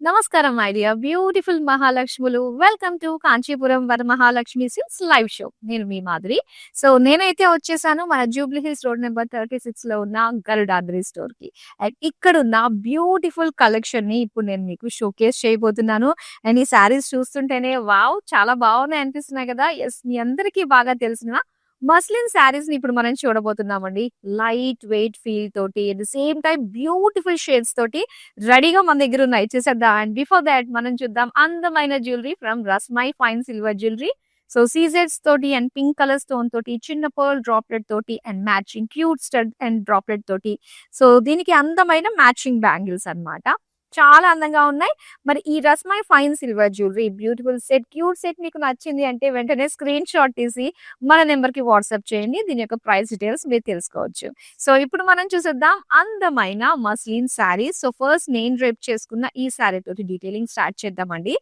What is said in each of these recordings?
నమస్కారం my dear beautiful మహాలక్ష్ములు. Welcome to Kanchipuram Varamahalakshmi silks live show. నేను మీ మాధురి. సో నేనైతే వచ్చేసాను మన జూబ్లీ హిల్స్ రోడ్ నెంబర్ 36 లో ఉన్న గరుడాద్రి స్టోర్ కి. అండ్ ఇక్కడున్న బ్యూటిఫుల్ కలెక్షన్ ని ఇప్పుడు నేను మీకు షోకేస్ చేయబోతున్నాను. అండ్ ఈ శారీస్ చూస్తుంటేనే వావ్, చాలా బాగున్నాయి అనిపిస్తున్నాయి కదా. ఎస్, మీ అందరికీ బాగా తెలిసిన మస్లిన్ శారీస్ ని ఇప్పుడు మనం చూడబోతున్నామండి. లైట్ వెయిట్ ఫీల్ తోటి at the same time beautiful shades తోటి రెడీగా మన దగ్గర ఉన్నాయి, చూసేద్దాం. అండ్ బిఫోర్ దాట్ మనం చూద్దాం అందమైన jewellery from Rasmai fine silver jewellery. So సీజెడ్స్ తోటి అండ్ పింక్ కలర్ స్టోన్ తోటి, చిన్న పర్ల్ డ్రాప్లెట్ తోటి and matching cute stud and droplet తోటి. సో దీనికి అందమైన మ్యాచింగ్ బ్యాంగిల్స్ అన్నమాట. చాలా అందంగా ఉన్నాయి. మరి ఈ Rasmai fine silver jewellery beautiful set, cute set మీకు నచ్చింది అంటే వెంటనే స్క్రీన్ షాట్ తీసి మన నెంబర్ కి వాట్సాప్ చేయండి. దీని యొక్క ప్రైస్ డీటెయిల్స్ మీరు తెలుసుకోవచ్చు. సో ఇప్పుడు మనం చూసేద్దాం అందమైన మస్లిన్ శారీ. సో ఫస్ట్ నేను డ్రేప్ చేసుకున్న ఈ శారీ తోటి డీటెయిలింగ్ స్టార్ట్ చేద్దామండి.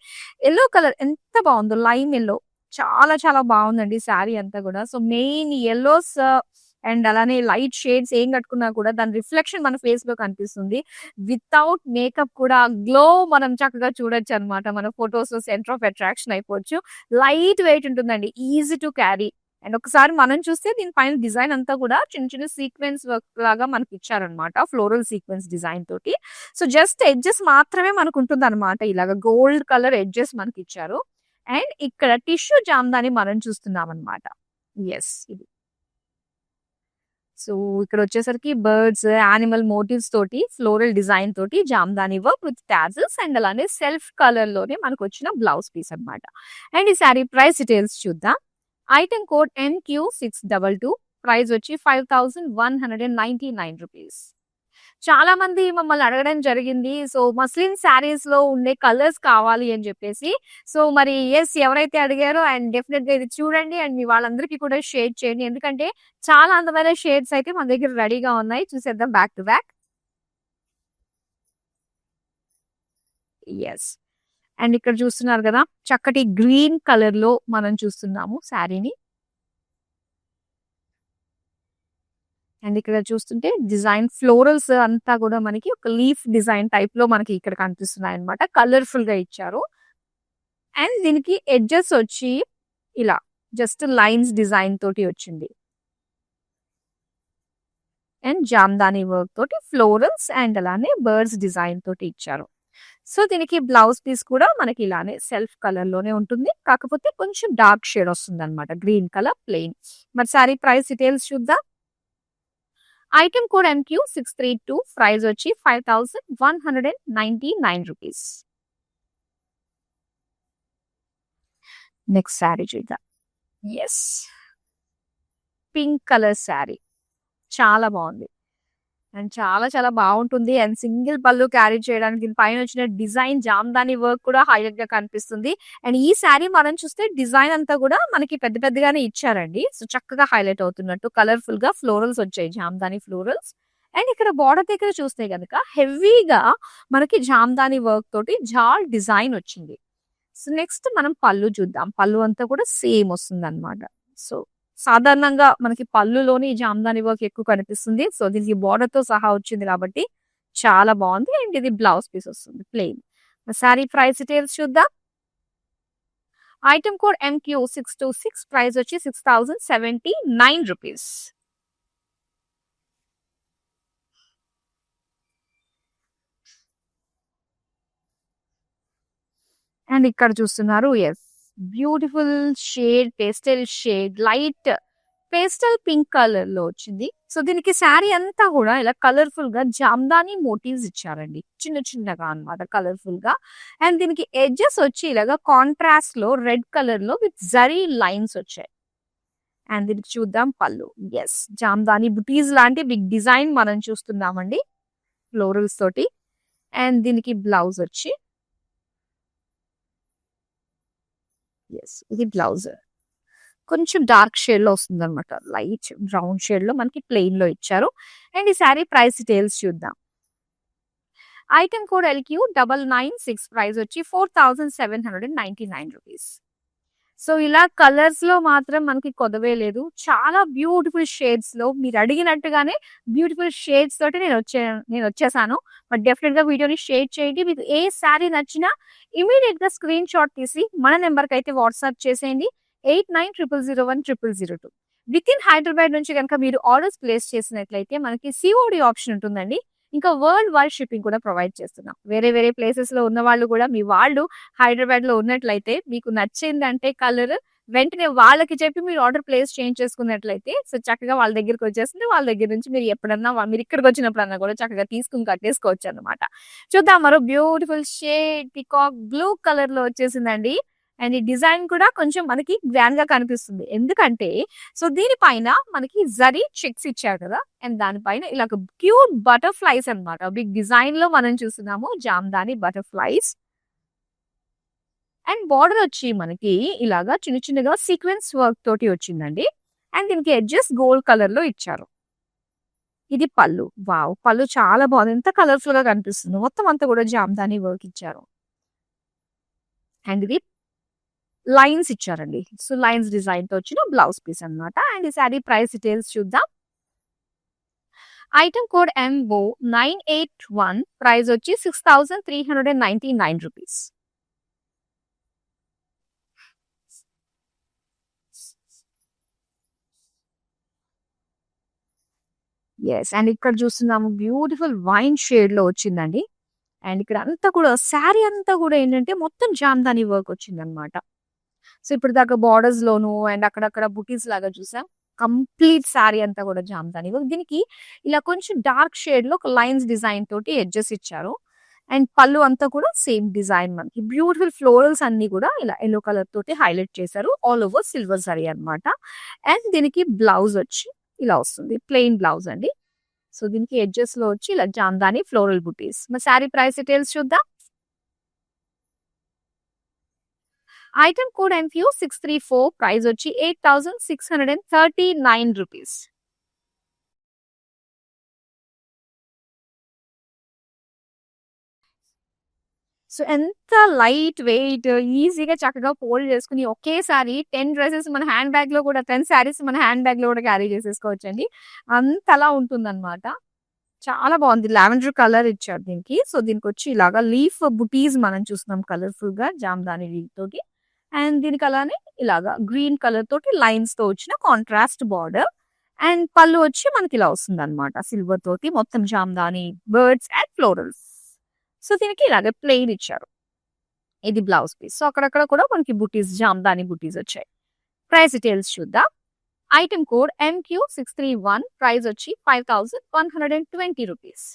ఎల్లో కలర్ ఎంత బాగుందో, లైమ్ ఎల్లో, చాలా చాలా బాగుందండి శారీ అంతా కూడా. సో మెయిన్ ఎల్లోస్ అండ్ అలానే లైట్ షేడ్స్ ఏం కట్టుకున్నా కూడా దాని రిఫ్లెక్షన్ మన ఫేస్ లో కనిపిస్తుంది. వితౌట్ మేకప్ కూడా గ్లో మనం చక్కగా చూడొచ్చు అనమాట. మన ఫొటోస్ లో సెంటర్ ఆఫ్ అట్రాక్షన్ అయిపోవచ్చు. లైట్ వెయిట్ ఉంటుందండి, ఈజీ టు క్యారీ. అండ్ ఒకసారి మనం చూస్తే దీనిపైన డిజైన్ అంతా కూడా చిన్న చిన్న సీక్వెన్స్ వర్క్ లాగా మనకి ఇచ్చారనమాట, ఫ్లోరల్ సీక్వెన్స్ డిజైన్ తోటి. సో జస్ట్ ఎడ్జెస్ మాత్రమే మనకు ఉంటుంది అనమాట, ఇలాగా గోల్డ్ కలర్ ఎడ్జెస్ మనకి ఇచ్చారు. అండ్ ఇక్కడ టిష్యూ జామ్దాని మనం చూస్తున్నాం అనమాట. ఎస్, ఇది. సో ఇక్కడ వచ్చేసరికి బర్డ్స్, యానిమల్ మోటివ్స్ తోటి, ఫ్లోరల్ డిజైన్ తోటి Jamdani work with tassels and అలానే సెల్ఫ్ కలర్ లోనే మనకు వచ్చిన బ్లౌజ్ పీస్ అన్నమాట. అండ్ ఈ సారీ ప్రైస్ డీటెయిల్స్ చూద్దాం. ఐటమ్ కోడ్ MQ622, ప్రైస్ వచ్చి 5199 రూపీస్. చాలా మంది మమ్మల్ని అడగడం జరిగింది. సో మస్లిన్ శారీస్ లో ఉండే కలర్స్ కావాలి అని చెప్పేసి. సో మరి ఎస్, ఎవరైతే అడిగారో అండ్ డెఫినెట్ గా ఇది చూడండి అండ్ మీ వాళ్ళందరికీ కూడా షేర్ చేయండి. ఎందుకంటే చాలా అందమైన షేడ్స్ అయితే మన దగ్గర రెడీగా ఉన్నాయి. చూసేద్దాం back to back. Yes, and ఇక్కడ చూస్తున్నారు కదా, చక్కటి గ్రీన్ కలర్ లో మనం చూస్తున్నాము శారీని. అండ్ ఇక్కడ చూస్తుంటే డిజైన్ ఫ్లోరల్స్ అంతా కూడా మనకి ఒక లీఫ్ డిజైన్ టైప్ లో మనకి ఇక్కడ కనిపిస్తున్నాయి అనమాట. కలర్ఫుల్ గా ఇచ్చారు. అండ్ దీనికి ఎడ్జెస్ వచ్చి ఇలా జస్ట్ లైన్స్ డిజైన్ తోటి వచ్చింది. అండ్ జామ్దాని వర్క్ తోటి ఫ్లోరల్స్ అండ్ అలానే బర్డ్స్ డిజైన్ తోటి ఇచ్చారు. సో దీనికి బ్లౌజ్ పీస్ కూడా మనకి ఇలానే సెల్ఫ్ కలర్ లోనే ఉంటుంది, కాకపోతే కొంచెం డార్క్ షేడ్ వస్తుంది అనమాట, గ్రీన్ కలర్ ప్లెయిన్. మరి సారీ ప్రైస్ డీటెయిల్స్ చూద్దాం. ఐటమ్ కోడ్ MQ632, ప్రైస్ వచ్చి 5199 రూపీస్. నెక్స్ట్ శారీ చూద్దాం. ఎస్, పింక్ కలర్ శారీ చాలా బాగుంది అండ్ చాలా చాలా బాగుంటుంది. అండ్ సింగిల్ పళ్ళు క్యారీ చేయడానికి పైన వచ్చిన డిజైన్ జామ్దాని వర్క్ కూడా హైలైట్ గా కనిపిస్తుంది. అండ్ ఈ శారీ మనం చూస్తే డిజైన్ అంతా కూడా మనకి పెద్ద పెద్దగానే ఇచ్చారండి. సో చక్కగా హైలైట్ అవుతున్నట్టు కలర్ఫుల్ గా ఫ్లోరల్స్ వచ్చాయి, జామ్దాని ఫ్లోరల్స్. అండ్ ఇక్కడ బార్డర్ దగ్గర చూస్తే కనుక హెవీగా మనకి జామ్దాని వర్క్ తోటి జాల్ డిజైన్ వచ్చింది. సో నెక్స్ట్ మనం పళ్ళు చూద్దాం. పళ్ళు అంతా కూడా సేమ్ వస్తుంది అనమాట. సో సాధారణంగా మనకి పళ్ళులోని జామ్దాని వర్క్ ఎక్కువ కనిపిస్తుంది. సో దీనికి బార్డర్ తో సహా వచ్చింది కాబట్టి చాలా బాగుంది. అండ్ ఇది బ్లౌజ్ పీస్ వస్తుంది ప్లెయిన్. సారీ ప్రైస్ డీటెయిల్స్ చూద్దాం. ఐటమ్ కోడ్ MQ626, ప్రైస్ వచ్చి 6079 రూపీస్. అండ్ ఇక్కడ చూస్తున్నారు, yes, beautiful shade, pastel shade, light pastel pink colour లో వచ్చింది. సో దీనికి శారీ అంతా కూడా ఇలా కలర్ఫుల్ గా జామ్దాని మోటివ్స్ ఇచ్చారండి, చిన్న చిన్నగా అన్నమాట, కలర్ఫుల్ గా. అండ్ దీనికి ఎడ్జెస్ వచ్చి ఇలాగా కాంట్రాస్ట్ లో రెడ్ కలర్ లో విత్ జరీ లైన్స్ వచ్చాయి. అండ్ దీనికి చూద్దాం పళ్ళు. ఎస్, జామ్దాని బుటీస్ లాంటి బిగ్ డిజైన్ మనం చూస్తున్నామండి ఫ్లోరల్స్ తోటి. అండ్ దీనికి బ్లౌజ్ వచ్చి ఎస్, ఇది బ్లౌజ్ కొంచెం డార్క్ షేడ్ లో వస్తుంది అనమాట, లైట్ బ్రౌన్ షేడ్ లో మనకి ప్లెయిన్ లో ఇచ్చారు. అండ్ ఈ శారీ ప్రైస్ డీటెయిల్స్ చూద్దాం. ఐటమ్ కోడ్ LQ996, ప్రైస్ వచ్చి 4799 రూపీస్. సో ఇలా కలర్స్ లో మాత్రం మనకి కొదవే లేదు. చాలా బ్యూటిఫుల్ షేడ్స్ లో మీరు అడిగినట్టుగానే బ్యూటిఫుల్ షేడ్స్ తోటి నేను వచ్చేసాను. బట్ డెఫినెట్ గా వీడియోని షేర్ చేయండి. మీకు ఏ శారీ నచ్చినా ఇమీడియట్ గా స్క్రీన్ షాట్ తీసి మన నెంబర్ కి అయితే వాట్సాప్ చేసేయండి. 8900010002. విత్ ఇన్ హైదరాబాద్ నుంచి కనుక మీరు ఆర్డర్స్ ప్లేస్ చేసినట్లయితే మనకి సిఓడి ఆప్షన్ ఉంటుందండి. ఇంకా వరల్డ్ వైడ్ షిప్పింగ్ కూడా ప్రొవైడ్ చేస్తున్నాం. వేరే వేరే ప్లేసెస్ లో ఉన్న వాళ్ళు కూడా మీ వాళ్ళు హైదరాబాద్ లో ఉన్నట్లయితే మీకు నచ్చిందంటే కలర్ వెంటనే వాళ్ళకి చెప్పి మీరు ఆర్డర్ ప్లేస్ చేంజ్ చేసుకున్నట్లయితే సో చక్కగా వాళ్ళ దగ్గరికి వచ్చేస్తుంది. వాళ్ళ దగ్గర నుంచి మీరు ఎప్పుడన్నా మీరు ఇక్కడికి వచ్చినప్పుడన్నా కూడా చక్కగా తీసుకుని కట్టేసుకోవచ్చు అనమాట. చూద్దాం మరో beautiful shade peacock blue colour లో వచ్చేసిందండి. అండ్ ఈ డిజైన్ కూడా కొంచెం మనకి గ్రాండ్ గా కనిపిస్తుంది. ఎందుకంటే సో దీనిపైన మనకి జరీ చెక్స్ ఇచ్చారు కదా. అండ్ దానిపైన ఇలా క్యూట్ బటర్ఫ్లైస్ అన్నమాట. బిగ్ డిజైన్ లో మనం చూస్తున్నాము జామ్దాని బటర్ఫ్లైస్. అండ్ బార్డర్ వచ్చి మనకి ఇలాగా చిన్న చిన్నగా సీక్వెన్స్ వర్క్ తోటి వచ్చిందండి. అండ్ దీనికి ఎడ్జెస్ గోల్డ్ కలర్ లో ఇచ్చారు. ఇది పళ్ళు. వావ్! పళ్ళు చాలా బాగుంది. ఎంత కలర్ఫుల్ గా కనిపిస్తుంది. మొత్తం అంతా కూడా జామ్దాని వర్క్ ఇచ్చారు. అండ్ ఇది లైన్స్ ఇచ్చారండి. సో లైన్స్ డిజైన్ తో వచ్చిన బ్లౌజ్ పీస్ అన్నమాట. అండ్ ఈ సారీ ప్రైస్ డీటెయిల్స్ చూద్దాం. ఐటమ్ కోడ్ MO 981 ప్రైస్ వచ్చి 6399 రూపీస్. ఎస్ అండ్ ఇక్కడ చూస్తున్నాము బ్యూటిఫుల్ వైన్ షేడ్ లో వచ్చిందండి. అండ్ ఇక్కడ అంతా కూడా శారీ అంతా కూడా ఏంటంటే మొత్తం జామ్దాని వర్క్ వచ్చిందనమాట. సో ఇప్పుడు దాకా బార్డర్స్ లోను అండ్ అక్కడక్కడ బుటీస్ లాగా చూసాం. కంప్లీట్ శారీ అంతా కూడా జామ్దాని వర్క్. దీనికి ఇలా కొంచెం డార్క్ షేడ్ లో ఒక లైన్స్ డిజైన్ తోటి ఎడ్జెస్ ఇచ్చారు. అండ్ పళ్ళు అంతా కూడా సేమ్ డిజైన్ మనకి బ్యూటిఫుల్ ఫ్లోరల్స్ అన్ని కూడా ఇలా ఎల్లో కలర్ తోటి హైలైట్ చేశారు. ఆల్ ఓవర్ సిల్వర్ జరీ అన్నమాట. అండ్ దీనికి బ్లౌజ్ వచ్చి ఇలా వస్తుంది. ప్లెయిన్ బ్లౌజ్ అండి. సో దీనికి ఎడ్జెస్ లో వచ్చి ఇలా జామ్దాని ఫ్లోరల్ బుటీస్. మరి శారీ ప్రైస్ డీటెయిల్స్ చూద్దాం. ఐటమ్ కోడ్ MQ 634 ప్రైస్ వచ్చి 8639 రూపీస్. సో ఎంత లైట్ వెయిట్ ఈజీగా చక్కగా ఫోల్డ్ చేసుకుని ఒకేసారి 10 డ్రెసెస్ మన హ్యాండ్ బ్యాగ్ లో కూడా 10 శారీస్ మన హ్యాండ్ బ్యాగ్ లో కూడా క్యారీ చేసేసుకోవచ్చండి. అంతలా ఉంటుందన్నమాట. చాలా బాగుంది. లావెండర్ కలర్ ఇచ్చారు దీనికి. సో దీనికి వచ్చి ఇలాగా లీఫ్ బుటీస్ మనం చూస్తున్నాం కలర్ఫుల్ గా జామ్దాని తోటి. అండ్ దీనికి అలానే ఇలాగా గ్రీన్ కలర్ తోటి లైన్స్ తో వచ్చిన కాంట్రాస్ట్ బార్డర్. అండ్ పళ్ళు వచ్చి మనకి ఇలా వస్తుంది అనమాట. సిల్వర్ తోటి మొత్తం Jamdani birds and florals. So దీనికి ఇలాగే ప్లెయిన్ ఇచ్చారు. ఇది బ్లౌజ్ పీస్. సో అక్కడక్కడ కూడా మనకి బుటీస్ జామ్దాని బుటీస్ వచ్చాయి. ప్రైస్ డీటెయిల్స్ చూద్దాం. ఐటమ్ కోడ్ MQ 631 ప్రైస్ వచ్చి 5120 రూపీస్.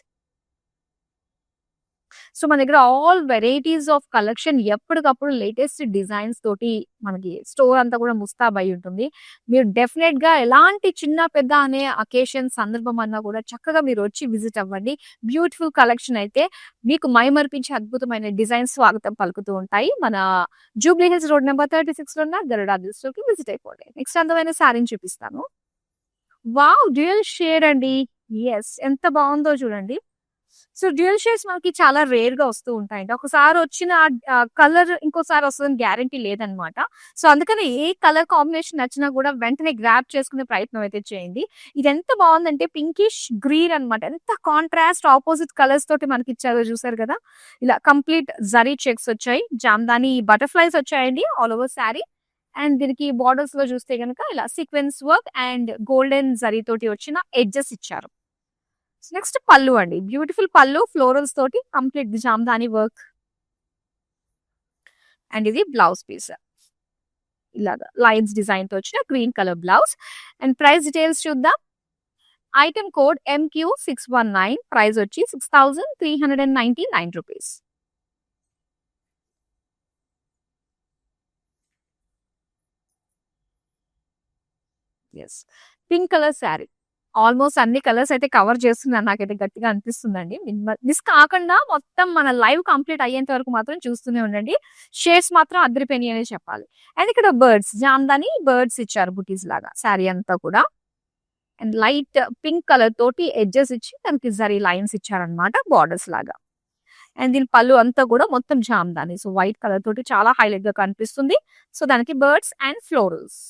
సో మన దగ్గర ఆల్ వెరైటీస్ ఆఫ్ కలెక్షన్ ఎప్పటికప్పుడు లేటెస్ట్ డిజైన్స్ తోటి మనకి స్టోర్ అంతా కూడా ముస్తాబ్ అయి ఉంటుంది. మీరు డెఫినెట్ గా ఎలాంటి చిన్న పెద్ద అనే అకేషన్ సందర్భం అన్నా కూడా చక్కగా మీరు వచ్చి విజిట్ అవ్వండి. బ్యూటిఫుల్ కలెక్షన్ అయితే మీకు మైమర్పించే అద్భుతమైన డిజైన్స్ స్వాగతం పలుకుతూ ఉంటాయి. మన జూబ్లీ హిల్స్ రోడ్ నెంబర్ 36 లో ఉన్న గరుడా స్టోర్ కి విజిట్ అయిపోండి. నెక్స్ట్ అందమైన శారీని చూపిస్తాను. వావ్! డ్యూయల్ షేడ్ అండి. ఎస్ ఎంత బాగుందో చూడండి. సో డ్యూయల్ షేడ్స్ మనకి చాలా రేర్ గా వస్తూ ఉంటాయండి. ఒకసారి వచ్చిన కలర్ ఇంకోసారి వస్తుందని గ్యారంటీ లేదనమాట. సో అందుకని ఏ కలర్ కాంబినేషన్ నచ్చినా కూడా వెంటనే గ్రాప్ చేసుకునే ప్రయత్నం అయితే చేయండి. ఇది ఎంత బాగుందంటే పింకిష్ గ్రీన్ అన్నమాట. ఎంత కాంట్రాస్ట్ ఆపోజిట్ కలర్స్ తోటి మనకి ఇచ్చారో చూసారు కదా. ఇలా కంప్లీట్ జరీ చెక్స్ వచ్చాయి. జామ్దాని బటర్ఫ్లైస్ వచ్చాయండి ఆల్ ఓవర్ శారీ. అండ్ దీనికి బార్డర్స్ లో చూస్తే కనుక ఇలా sequence work and golden zari తోటి వచ్చిన ఎడ్జెస్ ఇచ్చారు. నెక్స్ట్ పళ్ళు అండి. బ్యూటిఫుల్ పళ్ళు ఫ్లోరల్స్ తోటి కంప్లీట్ జామ్దాని వర్క్. అండ్ ఇది బ్లౌజ్ పీస్. ఇలాగా లైన్స్ డిజైన్ తో వచ్చిన green colour blouse. And price details చూద్దాం. ఐటమ్ కోడ్ MQ 619 ప్రైస్ వచ్చి 6399 rupees. Yes pink colour sari. Almost అన్ని కలర్స్ అయితే కవర్ చేస్తున్నాను. నాకైతే గట్టిగా అనిపిస్తుందండి. మిస్ కాకుండా మొత్తం మన లైవ్ కంప్లీట్ అయ్యేంత వరకు మాత్రం చూస్తూనే ఉండండి. షేడ్స్ మాత్రం అదిరిపోయినాయి అనే చెప్పాలి. అండ్ ఇక్కడ బర్డ్స్ జామ్దాని బర్డ్స్ ఇచ్చారు బుటీస్ లాగా శారీ అంతా కూడా. అండ్ లైట్ పింక్ కలర్ తోటి ఎడ్జెస్ ఇచ్చి దానికి జరీ లైన్స్ ఇచ్చారనమాట బార్డర్స్ లాగా. అండ్ దీని పళ్ళు అంతా కూడా మొత్తం జామ్దాని. సో వైట్ కలర్ తోటి చాలా హైలైట్ గా కనిపిస్తుంది. సో దానికి బర్డ్స్ అండ్ ఫ్లోరల్స్.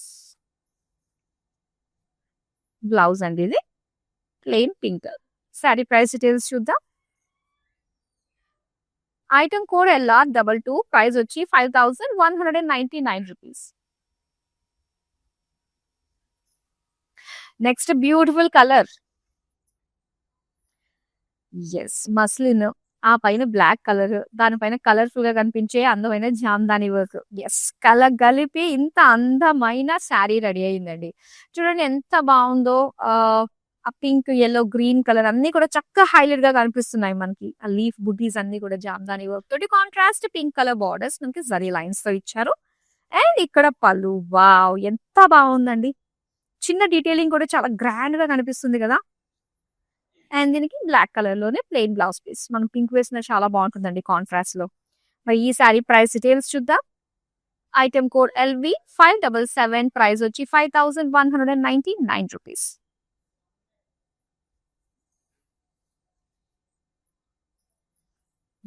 బ్లౌజ్ అండి ఇది plain pink. Sari price details చూద్దాం. ఐటమ్ కోడ్ LR22, ప్రైస్ వచ్చి 5199 rupees. Next beautiful colour. Yes muslin, ఆ పైన బ్లాక్ కలర్, దానిపైన కలర్ఫుల్ గా కనిపించే అందమైన జామ్దాని వర్క్. ఎస్ కలర్ కలిపి ఇంత అందమైన శారీ రెడీ అయిందండి. చూడండి ఎంత బాగుందో. ఆ పింక్, యెల్లో, గ్రీన్ కలర్ అన్ని కూడా చక్కగా హైలైట్ గా కనిపిస్తున్నాయి మనకి. ఆ లీఫ్ బుటీస్ అన్ని కూడా జామ్దాని వర్క్ తోటి, కాంట్రాస్ట్ పింక్ కలర్ బార్డర్స్ మనకి జరీ లైన్స్ తో ఇచ్చారు. అండ్ ఇక్కడ పళ్ళు, వావ్ ఎంత బాగుందండి. చిన్న డీటెయిలింగ్ కూడా చాలా గ్రాండ్ గా కనిపిస్తుంది కదా. అండ్ దీనికి బ్లాక్ కలర్ లోనే ప్లెయిన్ బ్లౌజ్ పీస్. మనం పింక్ వేసిన చాలా బాగుంటుందండి కాంట్రాస్ట్ లో. మరి ఈ సారీ ప్రైస్ డీటెయిల్స్ చూద్దాం. ఐటమ్ కోడ్ LV577, ప్రైస్ వచ్చి 5199 రూపీస్.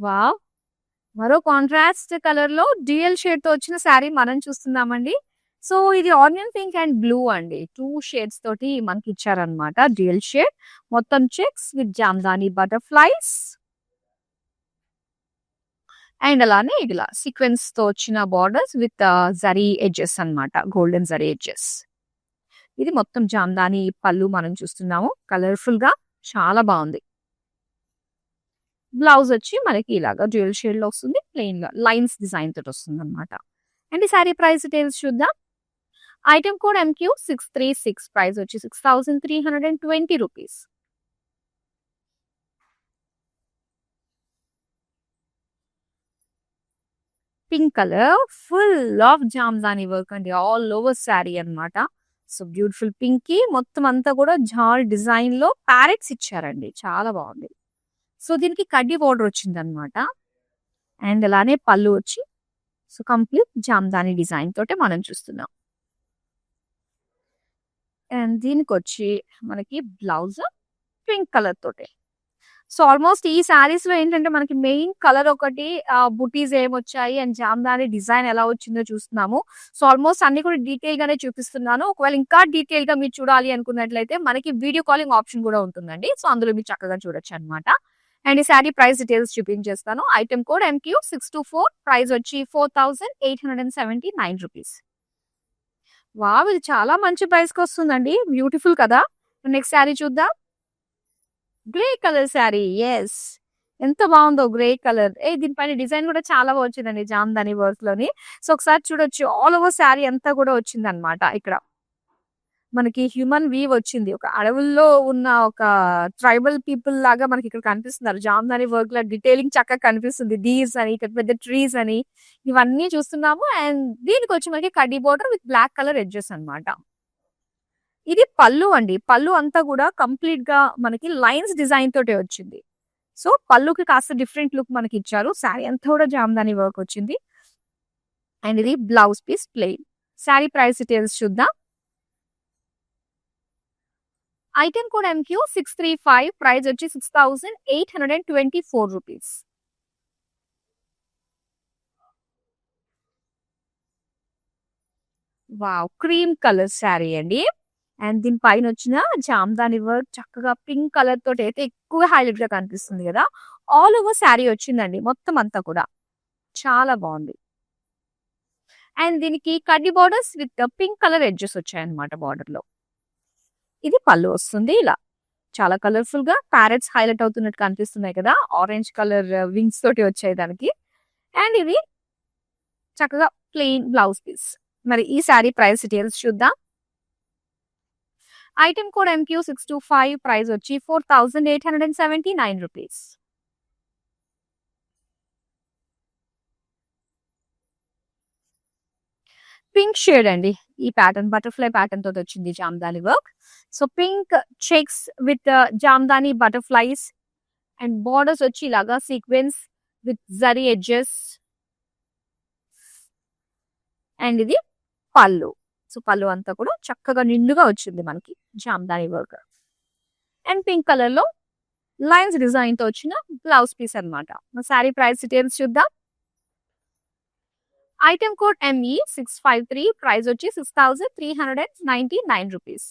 వావ్ మరో కాంట్రాస్ట్ కలర్ లో డ్యూయల్ షేడ్ తో వచ్చిన శారీ మనం చూస్తున్నామండి. సో ఇది ఆనియన్ పింక్ అండ్ బ్లూ అండి. 2 షేడ్స్ తోటి మనకి ఇచ్చారనమాట డ్యూయల్ షేడ్. మొత్తం checks with Jamdani butterflies. And అలానే ఇలా సీక్వెన్స్ తో వచ్చిన బార్డర్స్ విత్ జరీ ఎడ్జెస్ అన్నమాట, గోల్డెన్ జరీ ఎడ్జెస్. ఇది మొత్తం జామ్దాని పళ్ళు మనం చూస్తున్నాము. కలర్ఫుల్ గా చాలా బాగుంది. బ్లౌజ్ వచ్చి మనకి ఇలాగా డ్యూయల్ షేడ్ లో వస్తుంది. ప్లెయిన్ గా లైన్స్ డిజైన్ తోటి వస్తుంది అనమాట. అండ్ ఈ సారీ ప్రైస్ డీటెయిల్స్ చూద్దాం. ఐటమ్ కోడ్ MQ636, ప్రైస్ వచ్చి 6320 rupees. Pink colour full of Jamdani work అండి, ఆల్ ఓవర్ శారీ అన్నమాట. సో బ్యూటిఫుల్ పింకీ, మొత్తం అంతా కూడా జాల్ డిజైన్ లో ప్యారెట్స్ ఇచ్చారండి, చాలా బాగుంది. సో దీనికి కడ్డీ బోర్డర్ వచ్చింది అనమాట. అండ్ అలానే పళ్ళు వచ్చి సో కంప్లీట్ జామ్దాని డిజైన్ తోటే మనం చూస్తున్నాం. అండ్ దీనికి వచ్చి మనకి బ్లౌజ్ పింక్ కలర్ తోటే. సో ఆల్మోస్ట్ ఈ శారీస్ లో ఏంటంటే మనకి మెయిన్ కలర్ ఒకటి, బుటీస్ ఏమొచ్చాయి అండ్ జామ్దాని డిజైన్ ఎలా వచ్చిందో చూస్తున్నాము. సో ఆల్మోస్ట్ అన్ని కూడా డీటెయిల్ గానే చూపిస్తున్నాను. ఒకవేళ ఇంకా డీటెయిల్ గా మీరు చూడాలి అనుకున్నట్లయితే మనకి వీడియో కాలింగ్ ఆప్షన్ కూడా ఉంటుందండి. సో అందులో మీరు చక్కగా చూడొచ్చు అనమాట. అండ్ ఈ శారీ ప్రైస్ డీటెయిల్స్ చూపించేస్తాను. ఐటమ్ కోడ్ MQ624, ప్రైస్ వచ్చి 4879 రూపీస్. వావ్ ఇది చాలా మంచి ప్రైస్ కి వస్తుందండి, బ్యూటిఫుల్ కదా. నెక్స్ట్ శారీ చూద్దాం. Grey colour sari. ఎస్ ఎంత బాగుందో గ్రే కలర్. దీనిపైన డిజైన్ కూడా చాలా వచ్చిందండి జామ్దాని వర్క్ లోని. సో ఒకసారి చూడొచ్చు, ఆల్ ఓవర్ శారీ అంతా కూడా వచ్చింది అనమాట. ఇక్కడ మనకి హ్యూమన్ వీవ్ వచ్చింది. ఒక అడవుల్లో ఉన్న ఒక ట్రైబల్ పీపుల్ లాగా మనకి ఇక్కడ కనిపిస్తున్నారు. జామ్దాని వర్క్ లో డీటెయిలింగ్ చక్కగా కనిపిస్తుంది. డీర్స్ అని, ఇక్కడ పెద్ద ట్రీస్ అని, ఇవన్నీ చూస్తున్నాము. అండ్ దీనికి వచ్చి మనకి కడ్డీ border with black colour edges అన్నమాట. ఇది పళ్ళు అండి. పళ్ళు అంతా కూడా కంప్లీట్ గా మనకి లైన్స్ డిజైన్ తోటే వచ్చింది. సో పళ్ళుకి కాస్త డిఫరెంట్ లుక్ మనకి ఇచ్చారు. శారీ అంతా కూడా జామ్దాని వర్క్ వచ్చింది. అండ్ ఇది blouse piece plain. Sari price details చూద్దాం. ఐటమ్ కోడ్ MQ635, ప్రైస్ వచ్చి 6824 rupees. Wow cream colour sari అండి. అండ్ దీని పైన వచ్చిన జామ్దాని వర్క్ చక్కగా పింక్ కలర్ తోటి అయితే ఎక్కువ హైలైట్ గా కనిపిస్తుంది కదా. ఆల్ ఓవర్ శారీ వచ్చిందండి మొత్తం అంతా కూడా, చాలా బాగుంది. అండ్ దీనికి కడ్డీ borders with pink colour edges వచ్చాయన్నమాట బార్డర్ లో. ఇది పళ్ళు వస్తుంది ఇలా చాలా కలర్ఫుల్ గా ప్యారెట్స్ హైలైట్ అవుతున్నట్టు కనిపిస్తున్నాయి కదా. ఆరెంజ్ కలర్ వింగ్స్ తోటి వచ్చాయి దానికి. అండ్ ఇది చక్కగా ప్లెయిన్ బ్లౌజ్ పీస్. మరి ఈ శారీ ప్రైస్ డీటెయిల్స్ చూద్దాం. ఐటమ్ కోడ్ MQ625, ప్రైస్ వచ్చి 4879 రూపీస్. పింక్ షేడ్ అండి. ఈ ప్యాటర్న్ బటర్ఫ్లై ప్యాటర్న్ తోటి వచ్చింది Jamdani work. So pink checks with Jamdani butterflies and borders వచ్చి ఇలాగా sequence with zari edges. And ఇది పళ్ళు. సో పళ్ళు అంతా కూడా చక్కగా నిండుగా వచ్చింది మనకి Jamdani work. And pink colour లో లైన్స్ డిజైన్ తో వచ్చిన బ్లౌజ్ పీస్ అన్నమాట. శారీ ప్రైస్ డీటెయిల్స్ చూద్దాం. ఐటమ్ కోడ్ ME653, ప్రైస్ వచ్చి 6399 రూపీస్.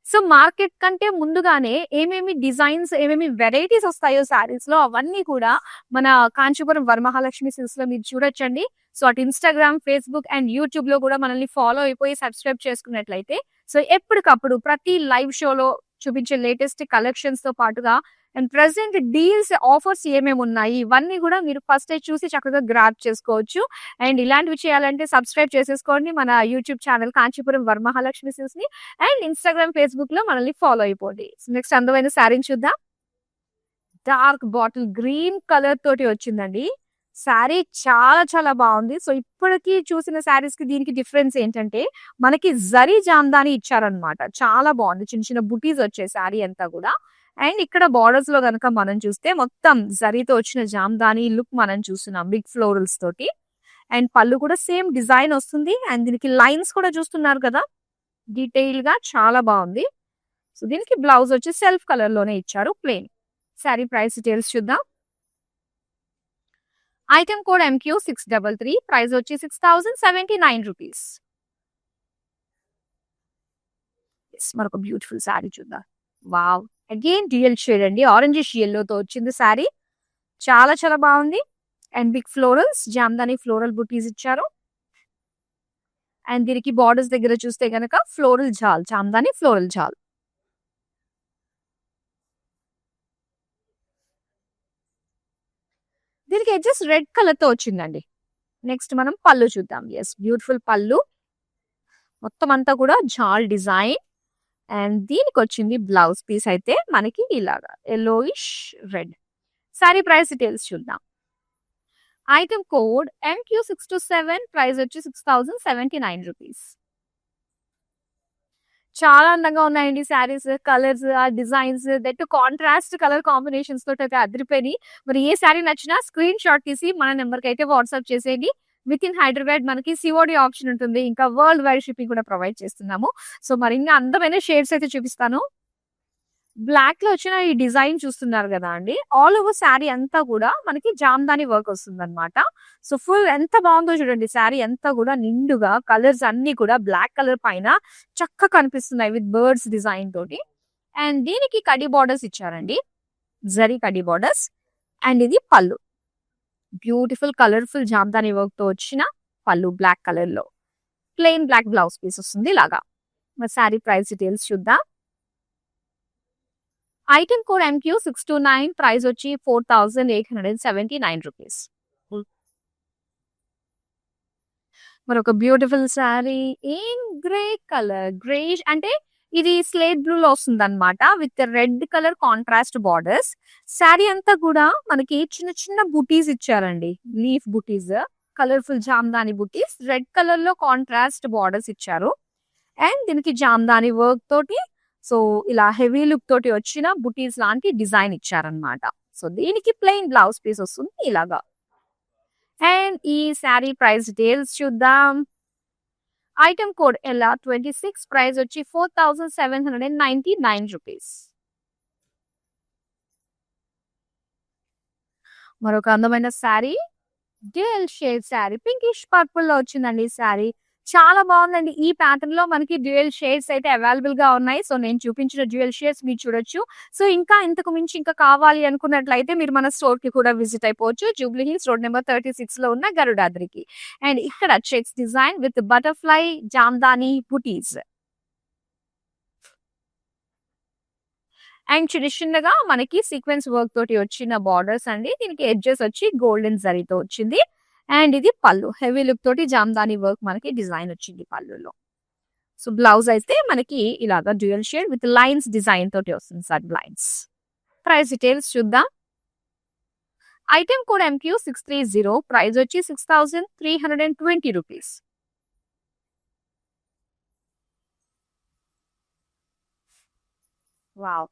సో మార్కెట్ కంటే ముందుగానే ఏమేమి డిజైన్స్, ఏమేమి వెరైటీస్ వస్తాయో సారీస్ లో అవన్నీ కూడా మన కాంచీపురం వరమహాలక్ష్మి సిల్క్స్ లో మీరు చూడొచ్చండి. సో అటు ఇన్స్టాగ్రామ్, ఫేస్బుక్ అండ్ యూట్యూబ్ లో కూడా మనల్ని ఫాలో అయిపోయి సబ్స్క్రైబ్ చేసుకున్నట్లయితే సో ఎప్పటికప్పుడు ప్రతి లైవ్ షోలో చూపించే లేటెస్ట్ కలెక్షన్స్ తో పాటుగా అండ్ ప్రెసెంట్ డీల్స్, ఆఫర్స్ ఏమేమి ఉన్నాయి ఇవన్నీ కూడా మీరు ఫస్ట్ చూసి చక్కగా గ్రాప్ చేసుకోవచ్చు. అండ్ ఇలాంటివి చేయాలంటే సబ్స్క్రైబ్ చేసేసుకోండి మన YouTube channel Kanchipuram Varamahalakshmi silks ని. అండ్ ఇన్స్టాగ్రామ్, ఫేస్బుక్ లో మనల్ని ఫాలో అయిపోండి. నెక్స్ట్ అందమైన శారీని చూద్దాం. డార్క్ బాటిల్ గ్రీన్ కలర్ తోటి వచ్చిందండి. శారీ చాలా చాలా బాగుంది. సో ఇప్పటికి చూసిన శారీస్ కి దీనికి డిఫరెన్స్ ఏంటంటే మనకి జరీ జామ్దాని ఇచ్చారనమాట. చాలా బాగుంది. చిన్న చిన్న బుటీస్ వచ్చే శారీ అంతా కూడా. అండ్ ఇక్కడ బార్డర్స్ లో కనుక మనం చూస్తే మొత్తం జరీతో వచ్చిన జామ్దాని లుక్ మనం చూస్తున్నాం బిగ్ ఫ్లోరల్స్ తోటి. అండ్ పళ్ళు కూడా సేమ్ డిజైన్ వస్తుంది. అండ్ దీనికి లైన్స్ కూడా చూస్తున్నారు కదా, డీటెయిల్ గా చాలా బాగుంది. సో దీనికి బ్లౌజ్ వచ్చి సెల్ఫ్ కలర్ లోనే ఇచ్చారు, ప్లెయిన్. శారీ ప్రైస్ డీటెయిల్స్ చూద్దాం. ఐటమ్ కోడ్ MQ633, ప్రైస్ వచ్చి 6079 రూపీస్. మరొక బ్యూటిఫుల్ శారీ చూద్దాం. వావ్, అగైన్ డ్యూయల్ షేడ్ అండి, ఆరెంజిష్ ఎల్లోతో వచ్చింది శారీ. చాలా చాలా బాగుంది. And big florals, jamdani floral బుటీస్ ఇచ్చారు. అండ్ దీనికి బార్డర్స్ దగ్గర చూస్తే గనక ఫ్లోరల్ జాల్, జామ్దాని ఫ్లోరల్ జాల్. దీనికి ఎడ్జెస్ రెడ్ కలర్ తో వచ్చిందండి. నెక్స్ట్ మనం పళ్ళు చూద్దాం. ఎస్, బ్యూటిఫుల్ పళ్ళు, మొత్తం అంతా కూడా జాల్ డిజైన్. అండ్ దీనికి వచ్చింది బ్లౌజ్ పీస్ అయితే మనకి ఇలాగా yellowish red. Sorry price details చూద్దాం. ఐటమ్ కోడ్ MQ627, ప్రైస్ వచ్చి 6079 రూపీస్. చాలా అందంగా ఉన్నాయండి శారీస్, కలర్స్, ఆ designs, that contrast colour combinations తోటి అయితే అదిరిపోయి. మరి ఏ శారీ నచ్చినా స్క్రీన్ షాట్ తీసి మన నెంబర్ కి అయితే వాట్సాప్ చేసేయండి. విత్ ఇన్ హైదరాబాద్ మనకి సిఓడి ఆప్షన్ ఉంటుంది. ఇంకా వరల్డ్ వైడ్ షిప్పింగ్ కూడా ప్రొవైడ్ చేస్తున్నాము. సో మరి ఇంకా అందమైన షేడ్స్ అయితే చూపిస్తాను. బ్లాక్ లో వచ్చిన ఈ డిజైన్ చూస్తున్నారు కదా అండి, ఆల్ ఓవర్ శారీ అంతా కూడా మనకి జామ్దాని వర్క్ వస్తుంది అనమాట. సో ఫుల్ ఎంత బాగుందో చూడండి, శారీ అంతా కూడా నిండుగా కలర్స్ అన్ని కూడా బ్లాక్ కలర్ పైన చక్కగా కనిపిస్తున్నాయి విత్ బర్డ్స్ డిజైన్ తోటి. అండ్ దీనికి కడి బార్డర్స్ ఇచ్చారండి, జరీ కడి బార్డర్స్. అండ్ ఇది పళ్ళు, బ్యూటిఫుల్ కలర్ఫుల్ జామ్దాని వర్క్ తో వచ్చిన పళ్ళు బ్లాక్ కలర్ లో. ప్లెయిన్ బ్లాక్ బ్లౌజ్ పీస్ వస్తుంది ఇలాగా. మరి శారీ ప్రైస్ డీటెయిల్స్ చూద్దాం. ఐటమ్ కోడ్ MQ629, ప్రైస్ వచ్చి 4879 రూపీస్. మరొక beautiful sari in grey colour, greyish అంటే ఇది స్లేట్ బ్లూ లో వస్తుంది అనమాట, with red colour contrast borders. Sari అంతా కూడా మనకి చిన్న చిన్న బుటీస్ ఇచ్చారండి, లీఫ్ బుటీస్, కలర్ఫుల్ జామ్దాని బుటీస్, రెడ్ కలర్ లో కాంట్రాస్ట్ బార్డర్స్ ఇచ్చారు. అండ్ దీనికి జామ్దాని వర్క్ తోటి సో ఇలా హెవీ లుక్ తోటి వచ్చిన బుటీస్ లాంటి డిజైన్ ఇచ్చారనమాట. సో దీనికి ప్లెయిన్ బ్లౌజ్ పీస్ వస్తుంది ఇలాగా. అండ్ ఈ శారీ ప్రైస్ డీటెయిల్స్ చూద్దాం. ఐటమ్ కోడ్ LR26, ప్రైస్ వచ్చి 4799 రూపీస్. మరొక అందమైన sari, dual shade sari, pinkish purple లో వచ్చిందండి ఈ శారీ. చాలా బాగుందండి. ఈ ప్యాటర్న్ లో మనకి డ్యూయల్ షేడ్స్ అయితే అవైలబుల్ గా ఉన్నాయి. సో నేను చూపించిన డ్యూయల్ షేడ్స్ మీరు చూడొచ్చు. సో ఇంకా ఇంతకు మించి ఇంకా కావాలి అనుకున్నట్లయితే మీరు మన స్టోర్ కి కూడా విజిట్ అయిపోవచ్చు, జూబ్లీ హిల్స్ రోడ్ నెంబర్ 36 లో ఉన్న గరుడాద్రికి. అండ్ ఇక్కడ checks design with butterfly Jamdani buttis. And చిన్న చిన్నగా మనకి సీక్వెన్స్ వర్క్ తోటి వచ్చిన బార్డర్స్ అండి. దీనికి ఎడ్జెస్ వచ్చి గోల్డెన్ జరీతో వచ్చింది. అండ్ ఇది పళ్ళు, హెవీ లుక్ తోటి జామ్దాని వర్క్ మనకి డిజైన్ వచ్చింది పళ్ళులో. సో బ్లౌజ్ అయితే మనకి ఇలాగా dual shade with lines design తోటి వస్తుంది సైడ్ లైన్స్. ప్రైస్ డీటెయిల్స్ చూద్దాం. ఐటమ్ కోడ్ MQ630, ప్రైస్ వచ్చి 6320 రూపీస్. వావ్,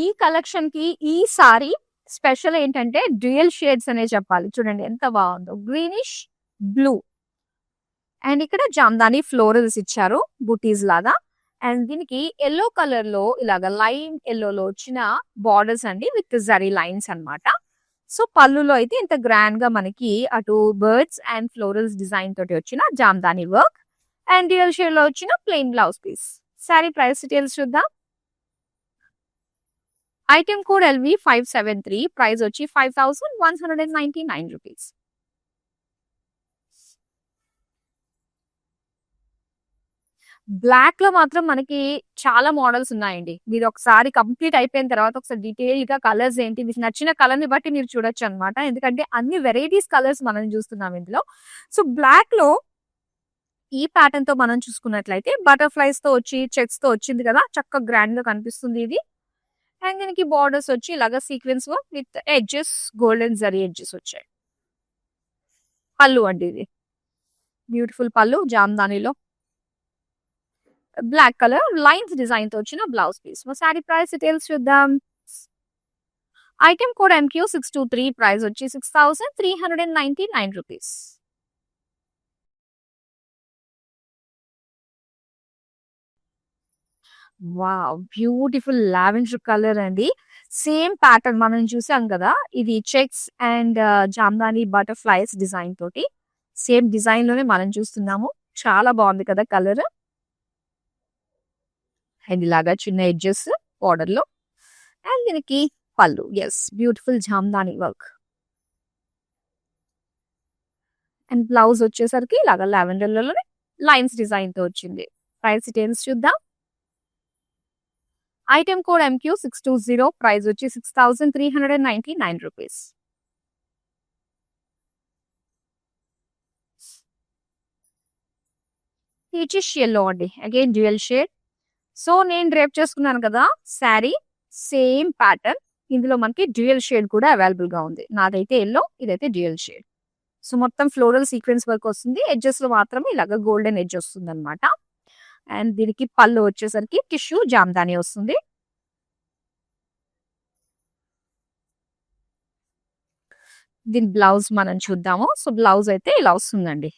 ఈ కలెక్షన్ కి ఈ సారీ స్పెషల్ ఏంటంటే డ్యూయల్ షేడ్స్ అనే చెప్పాలి. చూడండి ఎంత బాగుందో, గ్రీనిష్ బ్లూ. అండ్ ఇక్కడ జామ్దాని ఫ్లోరల్స్ ఇచ్చారు బుటీస్ లాగా. అండ్ దీనికి యెల్లో కలర్ లో ఇలాగ లైమ్ యెల్లోలో వచ్చిన బార్డర్స్ అండి విత్ జరీ లైన్స్ అన్నమాట. సో పళ్ళులో అయితే ఇంత గ్రాండ్ గా మనకి అటు బర్డ్స్ అండ్ ఫ్లోరల్స్ డిజైన్ తోటి వచ్చిన jamdani work and dual shade లో వచ్చిన plain blouse piece. Sari price details చూద్దాం. ఐటెం కోడ్ LV573, ప్రైస్ వచ్చి 5199 రూపీస్. బ్లాక్ లో మాత్రం మనకి చాలా మోడల్స్ ఉన్నాయండి. మీరు ఒకసారి కంప్లీట్ అయిపోయిన తర్వాత ఒకసారి డీటెయిల్ గా కలర్స్ ఏంటి, మీకు నచ్చిన కలర్ ని బట్టి మీరు చూడొచ్చు అన్నమాట. ఎందుకంటే అన్ని వెరైటీస్ కలర్స్ మనం చూస్తున్నాం ఇందులో. సో బ్లాక్ లో ఈ ప్యాటర్న్ తో మనం చూసుకున్నట్లయితే బటర్ఫ్లైస్ తో వచ్చి చెక్స్ తో వచ్చింది కదా, చక్కగా గ్రాండ్ గా కనిపిస్తుంది ఇది. అండ్ దీనికి బార్డర్స్ వచ్చి ఇలాగా sequence work with edges, golden zari edges వచ్చాయి. పళ్ళు అండి ఇది, బ్యూటిఫుల్ పళ్ళు జామ్దానిలో బ్లాక్ కలర్ లైన్స్ డిజైన్ తో వచ్చిన blouse piece. Sari price details చూద్దాం. ఐటెం కోడ్ MQ623, ప్రైస్ వచ్చి 6399 rupees. Wow, beautiful lavender colour అండి. సేమ్ ప్యాటర్న్ మనం చూసాం కదా, ఇది checks and jamdani butterflies design తోటి సేమ్ డిజైన్ లోనే మనం చూస్తున్నాము. చాలా బాగుంది కదా కలర్. అండ్ ఇలాగా చిన్న ఎడ్జెస్ బార్డర్ లో అండ్ దీనికి పళ్ళు. Yes, beautiful jamdani work and blouse వచ్చేసరికి ఇలాగా లావెండర్ లోనే లైన్స్ డిజైన్ తో వచ్చింది. ప్రైస్ డీటెయిల్స్ చూద్దాం. ఐటెం కోడ్ MQ620, ప్రైస్ వచ్చి 6399 రూపీస్. పీచిష్ yellow అండి, అగైన్ డ్యూయల్ షేడ్. సో నేను డ్రేప్ చేసుకున్నాను కదా శారీ, సేమ్ ప్యాటర్న్. ఇందులో మనకి డ్యూయల్ షేడ్ కూడా అవైలబుల్ గా ఉంది. నాదైతే ఎల్లో, ఇదైతే డ్యూయల్ షేడ్. సో మొత్తం ఫ్లోరల్ సీక్వెన్స్ వర్క్ వస్తుంది. ఎడ్జెస్ లో మాత్రమే ఇలాగ గోల్డెన్ ఎడ్జ్ వస్తుంది అనమాట. అండ్ దీనికి పళ్ళు వచ్చేసరికి టిష్యూ జామ్దాని వస్తుంది. దీని బ్లౌజ్ మనం చూద్దాము. సో బ్లౌజ్ అయితే ఇలా వస్తుందండి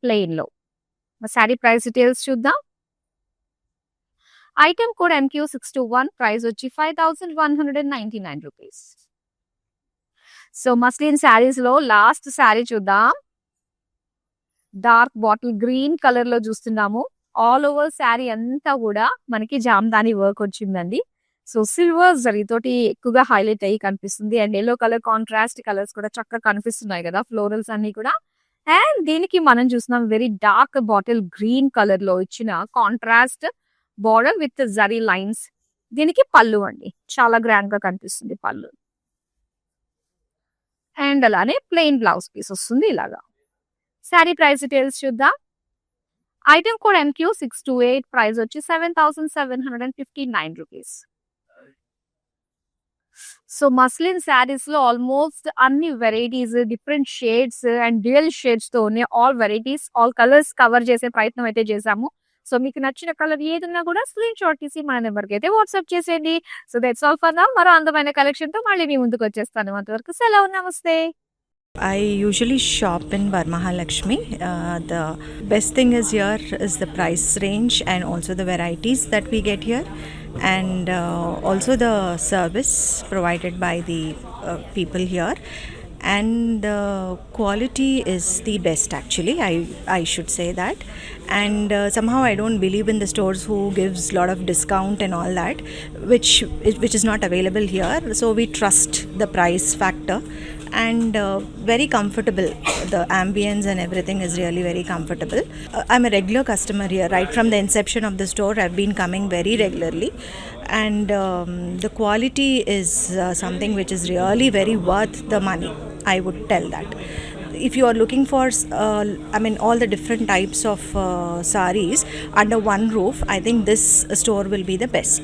ప్లెయిన్ లో. శారీ ప్రైస్ డీటెయిల్స్ చూద్దాం. ఐటెం కోడ్ MQ621, ప్రైస్ వచ్చి 5199 రూపీస్. సో మస్లిన్ శారీస్ లో లాస్ట్ శారీ చూద్దాం. డార్క్ బాటిల్ గ్రీన్ కలర్ లో చూస్తున్నాము. ఆల్ ఓవర్ శారీ అంతా కూడా మనకి జామ్దాని వర్క్ వచ్చిందండి. సో సిల్వర్ జరీతోటి ఎక్కువగా హైలైట్ అయ్యి కనిపిస్తుంది. And yellow colour contrast colours కూడా చక్కగా కనిపిస్తున్నాయి కదా, ఫ్లోరల్స్ అన్ని కూడా. అండ్ దీనికి మనం చూస్తున్నాం very dark bottle green colour లో ఇచ్చిన contrast border with zari lines. దీనికి పళ్ళు అండి, చాలా గ్రాండ్ గా కనిపిస్తుంది పళ్ళు. అండ్ అలానే ప్లెయిన్ బ్లౌజ్ పీస్ వస్తుంది ఇలాగా. శారీ ప్రైస్ డీటెయిల్స్ చూద్దాం. ఐటెం కోడ్ MQ628, ప్రైస్ వచ్చి 7759 రూపీస్. సో మస్లిన్ శారీస్ లో ఆల్మోస్ట్ అన్ని varieties, different shades and dual shades తో all varieties, all colours cover చేసే ప్రయత్నం అయితే చేశాము. సో మీకు నచ్చిన కలర్ ఏదన్నా కూడా స్క్రీన్ షాట్ తీసి మన నెంబర్కి అయితే వాట్సాప్ చేసేయండి. So that's all for now. మరో అందమైన కలెక్షన్ తో మళ్ళీ మీ ముందుకు వచ్చేస్తాను. అంతవరకు సెలవు, నమస్తే. I usually shop in Varmahalakshmi. The best thing is here is the price range and also the varieties that we get here, and also the service provided by the people here, and the quality is the best actually. I should say that. And somehow I don't believe in the stores who gives lot of discount and all that, which is not available here. So we trust the price factor, and very comfortable. The ambience and everything is really very comfortable. I'm a regular customer here right from the inception of the store. I've been coming very regularly, and the quality is something which is really very worth the money, I would tell that. If you are looking for all the different types of sarees under one roof, I think this store will be the best.